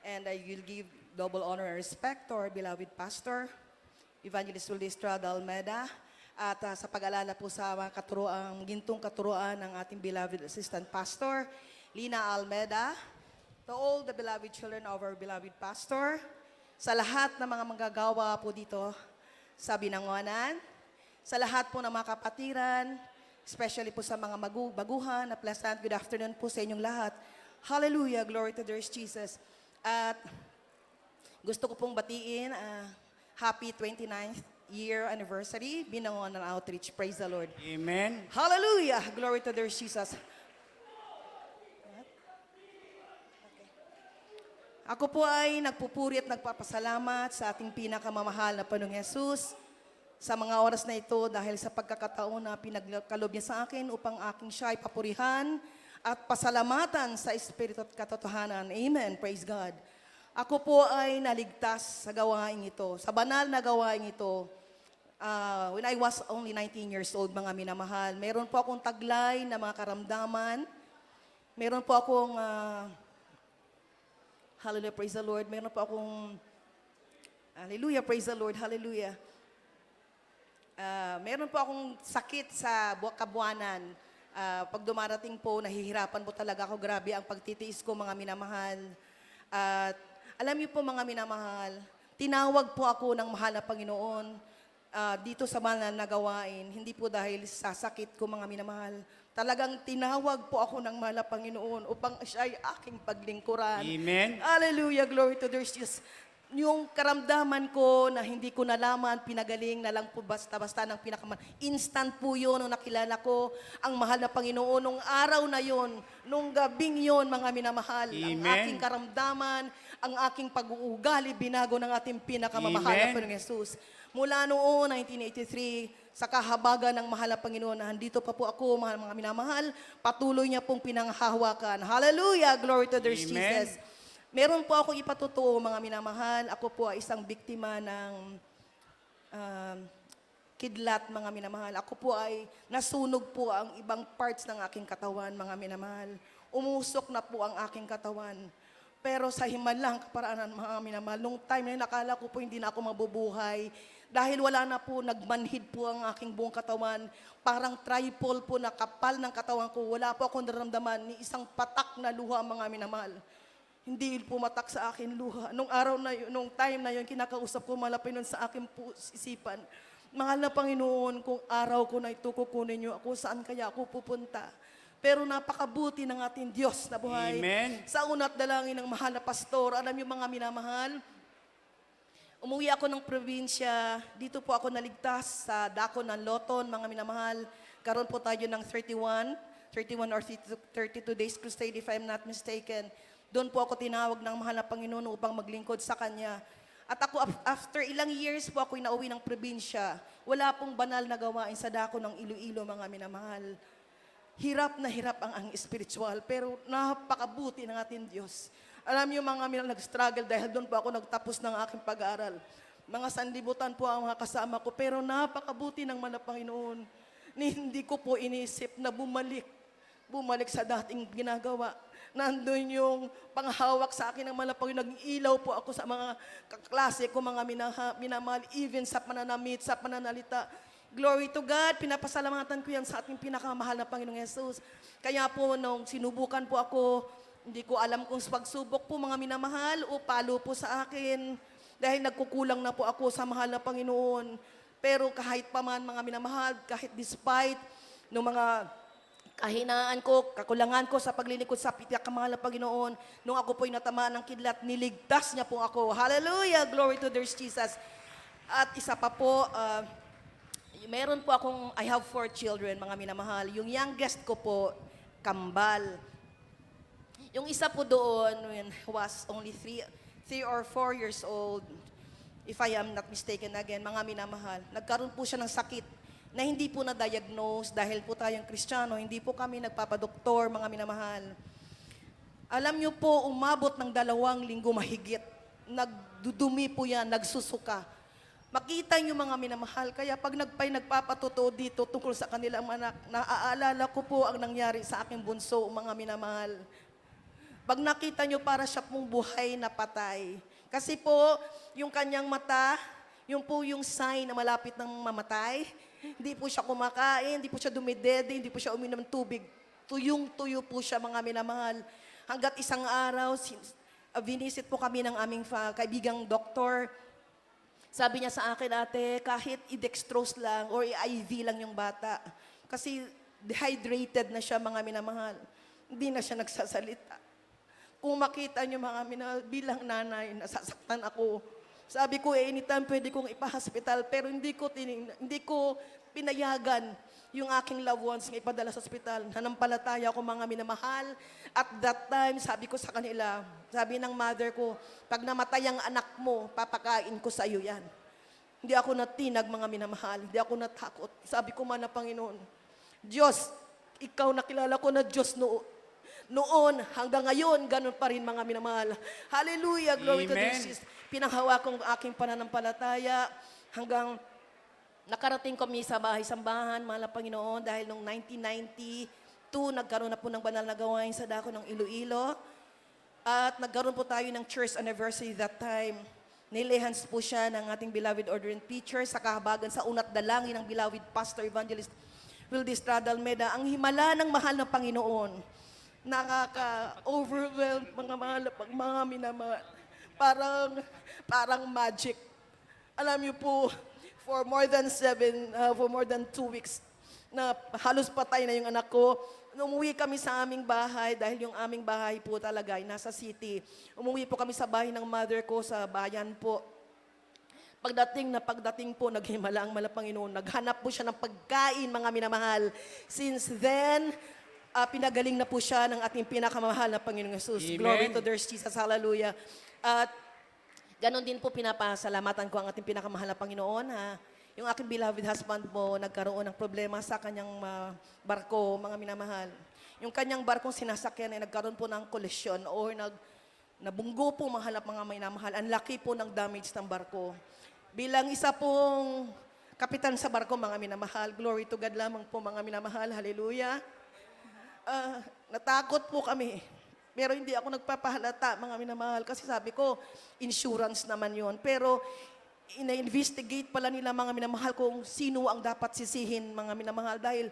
And I will give double honor and respect to our beloved pastor, Evangelist Wilde Estrada Almeida, at sa pag-alala po sa mga gintong katuruan ng ating beloved assistant pastor, Lina Almeida, to all the beloved children of our beloved pastor, sa lahat ng mga manggagawa po dito sa Binangonan, sa lahat po ng mga kapatiran, especially po sa mga baguhan na pleasant good afternoon po sa inyong lahat. Hallelujah, glory to their Jesus. At gusto ko pong batiin, happy 29th year anniversary, Binangonan Outreach. Praise the Lord. Amen. Hallelujah, glory to their Jesus. Ako po ay nagpupuri at nagpapasalamat sa ating pinakamamahal na Panginoong Hesus sa mga oras na ito dahil sa pagkakataon na pinagkalob niya sa akin upang aking siya ay papurihan at pasalamatan sa Espiritu at katotohanan. Amen. Praise God. Ako po ay naligtas sa gawain ito, sa banal na gawain ito. When I was only 19 years old, mga minamahal, meron po akong taglay na mga karamdaman. Meron po akong, hallelujah, praise the Lord. Meron po akong, hallelujah, praise the Lord, hallelujah. Meron po akong sakit sa kabuanan. Pag dumarating po, nahihirapan po talaga ako. Grabe ang pagtitiis ko, mga minamahal. At alam niyo po, mga minamahal, tinawag po ako ng mahal na Panginoon dito sa banal na gawain. Hindi po dahil sa sakit ko, mga minamahal. Talagang tinawag po ako ng mahal na Panginoon upang siya ay aking paglingkuran. Amen. Hallelujah, glory to their Jesus. Yung karamdaman ko na hindi ko nalaman, pinagaling na lang po basta-basta ng pinakaman. Instant po yun nung nakilala ko ang mahal na Panginoon. Nung araw na yun, nung gabing yun, mga minamahal, Amen. ang aking karamdaman, ang aking pag-uugali, binago ng ating pinakamamahal na Amen. Panginoong Jesus. Mula noon, 1983, sa kahabagan ng mahal na Panginoon, nandito pa po ako, mga minamahal, patuloy niya pong pinanghahawakan. Hallelujah, glory to their Amen. Jesus. Meron po akong ipatutuo, mga minamahal. Ako po ay isang biktima ng kidlat, mga minamahal. Ako po ay nasunog po ang ibang parts ng aking katawan, mga minamahal. Umusok na po ang aking katawan. Pero sa himalang kaparaanan, mga minamahal, nung time na nakala ko po hindi na ako mabubuhay. Dahil wala na po, nagmanhid po ang aking buong katawan. Parang tripod po na kapal ng katawan ko. Wala po akong naramdaman ni isang patak na luha, mga minamahal. Hindi pumatak sa akin luha. Nung araw na yun, nung time na yun, kinakausap ko malapit nun sa aking isipan. Mahal na Panginoon, kung araw ko na ito, kukunin niyo ako, saan kaya ako pupunta? Pero napakabuti ng ating Diyos na buhay. Amen. Sa una't dalangin ng mahal na pastor, alam niyo mga minamahal, umuwi ako ng probinsya, dito po ako naligtas sa dako ng Loton, mga minamahal. Karoon po tayo ng 31 or 32 days crusade if I'm not mistaken. Doon po ako tinawag ng mahal na Panginoon upang maglingkod sa Kanya. At ako, after ilang years po ako inauwi ng probinsya, wala pong banal na gawain sa dako ng Iloilo, mga minamahal. Hirap na hirap ang spiritual, pero napakabuti ng ating Diyos. Alam niyo, mga minamahal, nag-struggle dahil doon po ako nagtapos ng aking pag-aaral. Mga sanlibutan po ang mga kasama ko, pero napakabuti ng mahal na Panginoon. Hindi ko po inisip na bumalik sa dating ginagawa. Nandun yung panghawak sa akin ng malapag, nag-ilaw po ako sa mga kaklase ko, mga minamahal, even sa pananamit, sa pananalita. Glory to God, pinapasalamatan ko yan sa ating pinakamahal na Panginoong Jesus. Kaya po, nung sinubukan po ako, hindi ko alam kung pagsubok po, mga minamahal, o palo po sa akin, dahil nagkukulang na po ako sa mahal na Panginoon. Pero kahit pa man, mga minamahal, kahit despite ng mga kahinaan ko, kakulangan ko sa paglilingkod sa pinakamahal na Panginoon, nung ako po'y natamaan ng kidlat, niligtas niya po ako. Hallelujah! Glory to their Jesus. At isa pa po, meron po akong, I have 4 children, mga minamahal. Yung youngest ko po, kambal. Yung isa po doon, when was only 3 or 4 years old, if I am not mistaken again, mga minamahal, nagkaroon po siya ng sakit na hindi po na-diagnose dahil po tayong Kristiyano, hindi po kami nagpapadoktor, mga minamahal. Alam niyo po, umabot ng 2 linggo mahigit. Nagdudumi po yan, nagsusuka. Makita niyo, mga minamahal, kaya pag nagpapatotoo dito tungkol sa kanilang anak, naaalala ko po ang nangyari sa aking bunso, mga minamahal. Pag nakita nyo, para siya pong buhay na patay. Kasi po, yung kanyang mata, yung po yung sign na malapit ng mamatay. Hindi po siya kumakain, hindi po siya dumidede, hindi po siya uminom ng tubig. Tuyong-tuyo po siya, mga minamahal. Hanggat isang araw, vinisit po kami ng aming kaibigang doktor. Sabi niya sa akin, ate, kahit i-dextrose lang or i-IV lang yung bata. Kasi dehydrated na siya, mga minamahal. Hindi na siya nagsasalita. Kung makita niyo, mga minamahal, bilang nanay, nasasaktan ako. Sabi ko, anytime pwede kong ipa-hospital, pero hindi ko pinayagan yung aking loved ones nga ipadala sa ospital. Nanampalataya ko, mga minamahal. At that time, sabi ko sa kanila, sabi ng mother ko, pag namatay ang anak mo, papakain ko sa iyo yan. Hindi ako natinag, mga minamahal. Hindi ako natakot. Sabi ko man na Panginoon, Diyos, ikaw nakilala ko na Diyos noon hanggang ngayon, ganun pa rin, mga minamahal. Hallelujah, glory to Jesus. Pinanghawa kong aking pananampalataya hanggang nakarating kami sa bahay-sambahan, mahal na Panginoon, dahil noong 1992, nagkaroon na po ng banal na gawain sa dako ng Iloilo. At nagkaroon po tayo ng church anniversary that time. Nilehans po siya ng ating beloved ordained preacher sa kahabagan sa unat dalangin ng beloved pastor evangelist Wildy Estrada Almeda. Ang himala ng mahal na Panginoon. Nakaka-overwhelmed, mga minamahal. Parang magic. Alam niyo po, for more than 2 weeks, na halos patay na yung anak ko. Umuwi kami sa aming bahay, dahil yung aming bahay po talaga ay nasa city. Umuwi po kami sa bahay ng mother ko sa bayan po. Pagdating po, naghimala ang Panginoon. Naghanap po siya ng pagkain, mga minamahal. Since then, pinagaling na po siya ng ating pinakamahal na Panginoong Jesus. Amen. Glory to their Jesus. Hallelujah. At ganon din po pinapasalamatan ko ang ating pinakamahal na Panginoon. Yung aking beloved husband po, nagkaroon ng problema sa kanyang barko, mga minamahal. Yung kanyang barkong sinasakyan ay nagkaroon po ng kolisyon or nabunggo po, mga minamahal. Ang laki po ng damage ng barko. Bilang isa pong kapitan sa barko, mga minamahal, glory to God lamang po, mga minamahal. Hallelujah. Natakot po kami. Pero hindi ako nagpapahalata, mga minamahal, kasi sabi ko, insurance naman yon. Pero ina-investigate pala nila, mga minamahal, kung sino ang dapat sisihin, mga minamahal. Dahil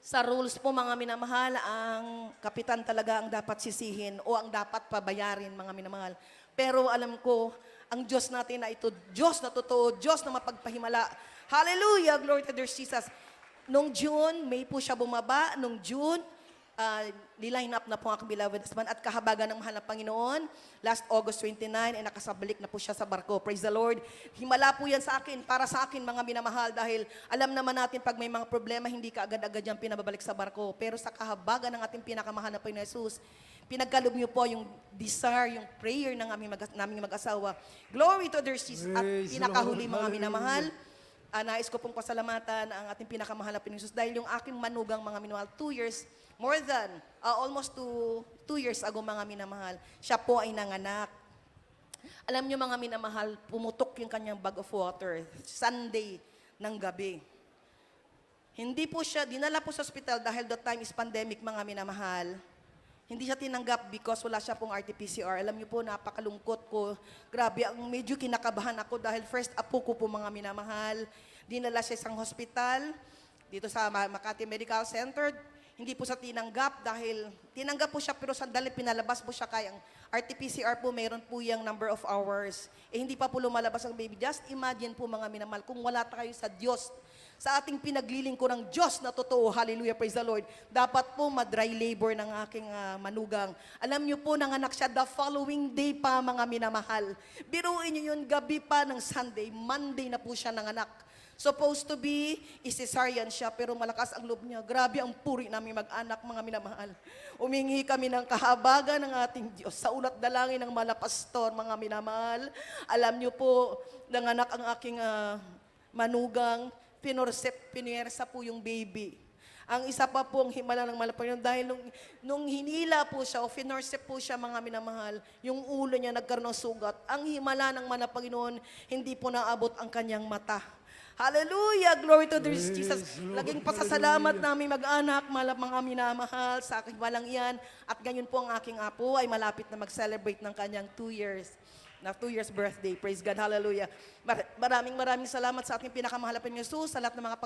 sa rules po, mga minamahal, ang kapitan talaga ang dapat sisihin o ang dapat pabayarin, mga minamahal. Pero alam ko, ang Diyos natin na ito, Diyos na totoo, Diyos na mapagpahimala. Hallelujah, glory to their Jesus. Nung June, May po siya bumaba. Nung June, niline up na po ang aking beloved husband at kahabagan ng mahal na Panginoon. Last August 29, ay nakasabalik na po siya sa barko. Praise the Lord. Himala po yan sa akin, para sa akin, mga minamahal, dahil alam naman natin pag may mga problema, hindi ka agad-agad yan pinababalik sa barko. Pero sa kahabagan ng ating pinakamahal na Panginoon Jesus, pinagkaloob niyo po yung desire, yung prayer ng naming mag-asawa. Glory to their Jesus. At pinakahuli, mga minamahal, nais ko pong pasalamatan ang ating pinakamahal na Panginoon Jesus dahil yung aking manugang, mga minamahal, 2 years, more than, almost 2 years ago, mga minamahal, siya po ay nanganak. Alam niyo, mga minamahal, pumutok yung kanyang bag of water, Sunday ng gabi. Hindi po siya, dinala po sa ospital dahil that time is pandemic, mga minamahal. Hindi siya tinanggap because wala siya pong RT-PCR. Alam niyo po, napakalungkot ko. Grabe, ang medyo kinakabahan ako dahil first apo ko po, mga minamahal. Dinala siya isang hospital dito sa Makati Medical Center. Hindi po sa tinanggap dahil tinanggap po siya pero sandali pinalabas po siya kaya ang RT-PCR po mayroon po yung number of hours. Hindi pa po lumalabas ang baby. Just imagine po, mga minamahal, kung wala tayo sa Diyos, sa ating pinaglilingkod ng Diyos na totoo, hallelujah, praise the Lord, dapat po madry labor ng aking manugang. Alam niyo po, nanganak siya the following day pa, mga minamahal. Biruin niyo yun, gabi pa ng Sunday, Monday na po siya nanganak. Supposed to be, cesarean siya, pero malakas ang loob niya. Grabe ang puri namin mag-anak, mga minamahal. Umingi kami ng kahabagan ng ating Diyos sa ulat dalangin ng malapastor, mga minamahal. Alam niyo po, nanganak ang aking manugang, pinuwersa po yung baby. Ang isa pa po ang himala ng Panginoon dahil nung hinila po siya o finursep po siya, mga minamahal, yung ulo niya nagkaroon ng sugat. Ang himala ng Panginoon, hindi po naabot ang kanyang mata. Hallelujah! Glory to the Jesus. Praise the Lord. Laging pasasalamat namin mag-anak, mga minamahal, sa aking walang iyan. At ngayon po ang aking apo ay malapit na mag-celebrate ng kanyang 2 years birthday. Praise God, hallelujah. Maraming salamat sa ating pinakamahal na Jesus, sa lahat ng mga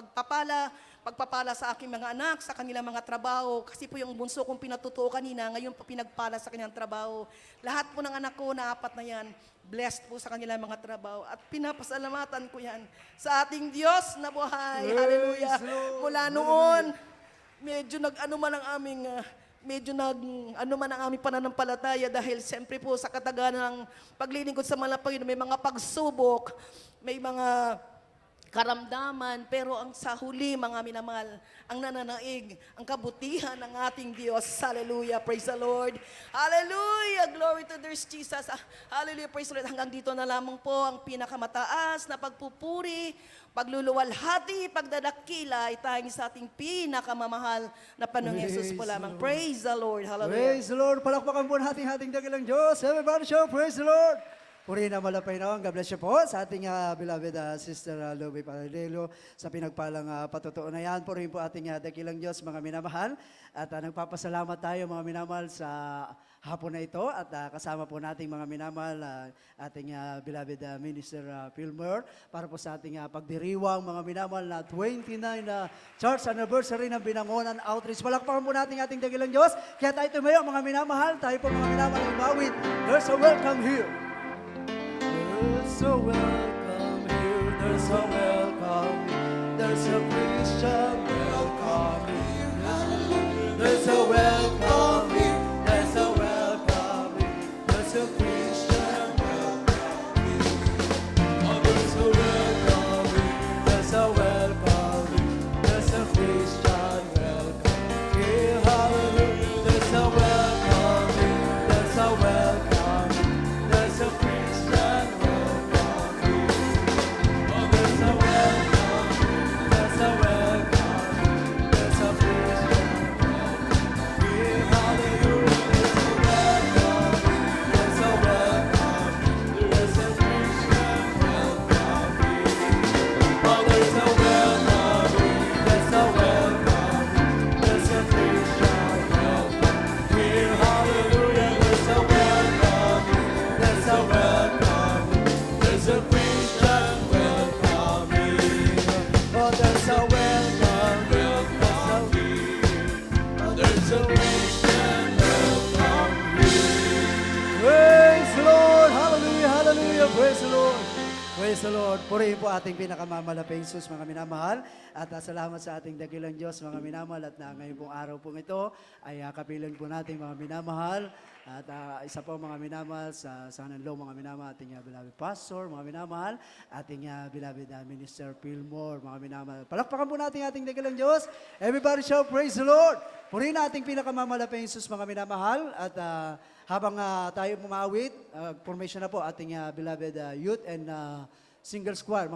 pagpapala sa aking mga anak, sa kanilang mga trabaho. Kasi po yung bunso kong pinatutuo kanina, ngayon po pinagpala sa kanyang trabaho. Lahat po ng anak ko na 4 na yan, blessed po sa kanilang mga trabaho. At pinapasalamatan ko yan sa ating Diyos na buhay. Praise Hallelujah. Lord. Mula noon, medyo nag-ano man ang aming pananampalataya dahil siyempre po sa katagalan ng paglilingkod sa Panginoon, may mga pagsubok, may mga karamdaman, pero ang sa huli, mga minamahal, ang nananaig, ang kabutihan ng ating Diyos. Hallelujah, praise the Lord. Hallelujah, glory to there's Jesus. Hallelujah, praise the Lord. Hanggang dito na lamang po ang pinakamataas na pagpupuri, pagluluwalhati, pagdadakila, itahing sa ating pinakamamahal na Panginoong Praise Jesus po lamang. the Lord. Praise the Lord. Hallelujah. Praise the Lord. Palakpakan po natin ating dakilang Diyos. Everybody show, praise the Lord. Puri na malapay na. God bless you po sa ating beloved Sister Louie Paradelo sa pinagpalang patutuo na yan. Purihin po ating dakilang Diyos, mga minamahal. At nagpapasalamat tayo, mga minamahal, sa hapon na ito. At kasama po nating mga minamahal, ating beloved Minister Pilmer, para po sa ating pagdiriwang, mga minamahal, na 29 church anniversary ng Binangonan Outreach. Palakpakan po natin ating dakilang Diyos. Kaya tayo tumayo, mga minamahal. Tayo po, mga minamahal, ang umawit. There's a welcome here. There's a welcome here, there's a welcome, there's a Christian welcome here. There's a welcome here, there's a welcome here, there's a Christian welcome here. Oh, there's a welcome here, there's a welcome here, there's a Christian welcome here. Hallelujah, there's a welcome here, there's a welcome here, there's a Christian. Praise the Lord! Praise the Lord! Purihin po ating pinakamamalaping Jesus, mga minamahal. At salamat sa ating dakilang Diyos, mga minamahal. At ngayon pong araw pong ito ay kapilan po natin, mga minamahal. At isa po, mga minamahal, sa Sananlo, mga minamahal, ating beloved pastor, mga minamahal, ating beloved Minister Pilmore, mga minamahal. Palakpakan po natin ating dakilang Diyos. Everybody shout, praise the Lord! Purihin nating pinakamamalaping Jesus, mga minamahal. At habang tayo pumawit, formation na po ating beloved youth and single squad, mga